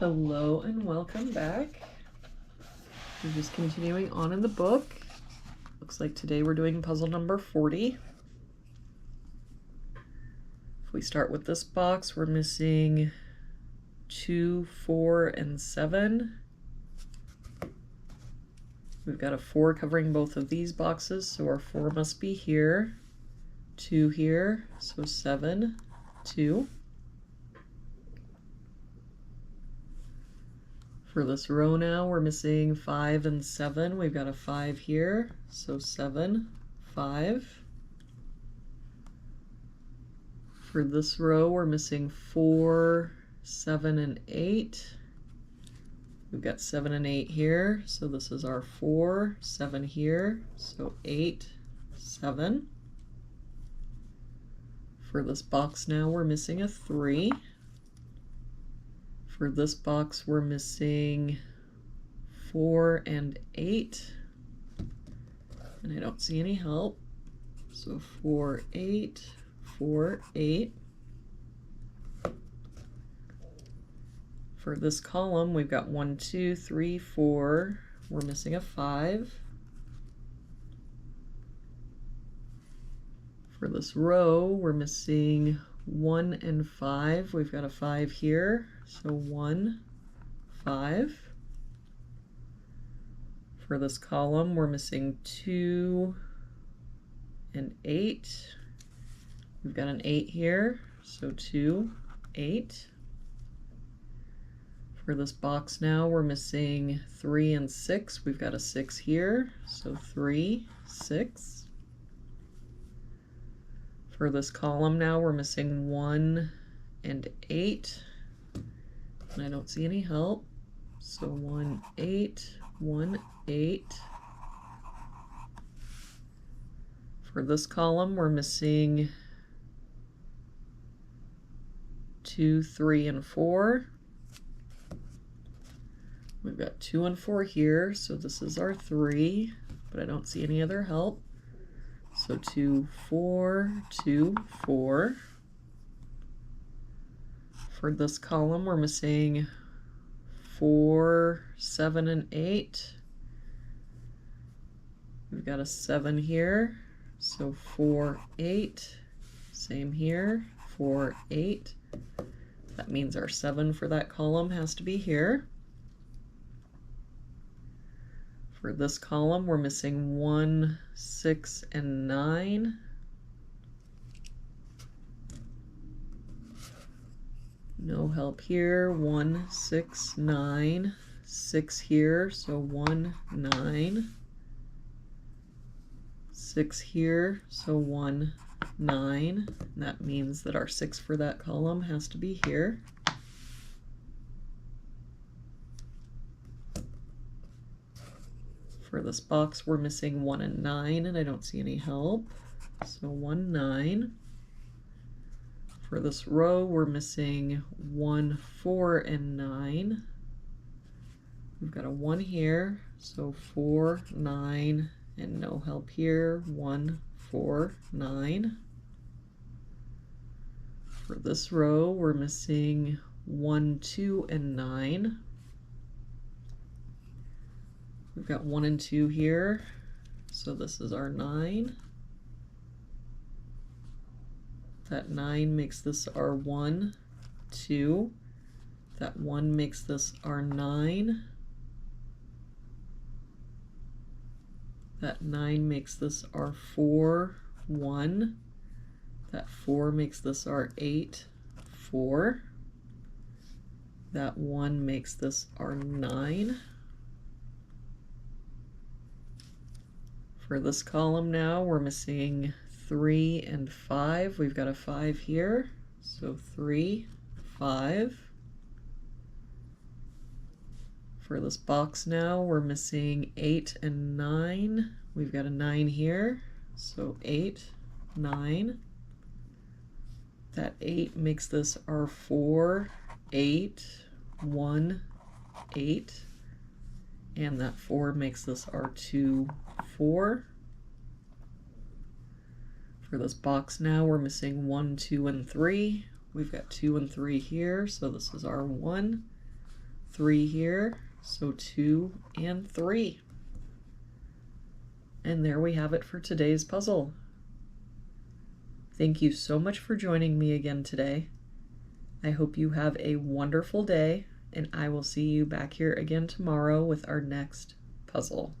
Hello and welcome back. We're just continuing on in the book. Looks like today we're doing puzzle number 40. If we start with this box, we're missing 2, 4, and 7. We've got a 4 covering both of these boxes, so our 4 must be here. 2 here, so 7, 2. For this row now, we're missing 5 and 7. We've got a 5 here, so 7, 5. For this row, we're missing 4, 7, and 8. We've got 7 and 8 here, so this is our 4, 7 here, so 8, 7. For this box now, we're missing a 3. For this box, we're missing 4 and 8, and I don't see any help, so 4, 8, 4, 8. For this column, we've got 1, 2, 3, 4. We're missing a 5. For this row, we're missing 1 and 5. We've got a 5 here, so 1, 5. For this column, we're missing 2 and 8. We've got an 8 here, so 2, 8. For this box now, we're missing 3 and 6. We've got a 6 here, so 3, 6. For this column now, we're missing 1 and 8. And I don't see any help, so 1, 8, 1, 8. For this column, we're missing 2, 3, and 4. We've got 2 and 4 here, so this is our 3, but I don't see any other help. So 2, 4, 2, 4. For this column, we're missing 4, 7, and 8. We've got a 7 here, so 4, 8. Same here, 4, 8. That means our 7 for that column has to be here. For this column, we're missing 1, 6, and 9. No help here. 1, 6, 9. 6 here, so 1, 9. 6 here, so 1, 9. And that means that our 6 for that column has to be here. For this box, we're missing 1 and 9, and I don't see any help, so 1, 9. For this row, we're missing 1, 4, and 9. We've got a 1 here, so 4, 9, and no help here, 1, 4, 9. For this row, we're missing 1, 2, and 9. We've got 1 and 2 here, so this is our 9. That 9 makes this our 1, 2. That 1 makes this our 9. That 9 makes this our 4, 1. That 4 makes this our 8, 4. That 1 makes this our 9. For this column now, we're missing 3 and 5. We've got a 5 here, so 3, 5. For this box now, we're missing 8 and 9. We've got a 9 here, so 8, 9. That 8 makes this our 4, 8, 1, 8. And that 4 makes this our 2, 4. For this box now, we're missing 1, 2, and 3. We've got 2 and 3 here, so this is our 1, 3 here, so 2 and 3. And there we have it for today's puzzle. Thank you so much for joining me again today. I hope you have a wonderful day, and I will see you back here again tomorrow with our next puzzle.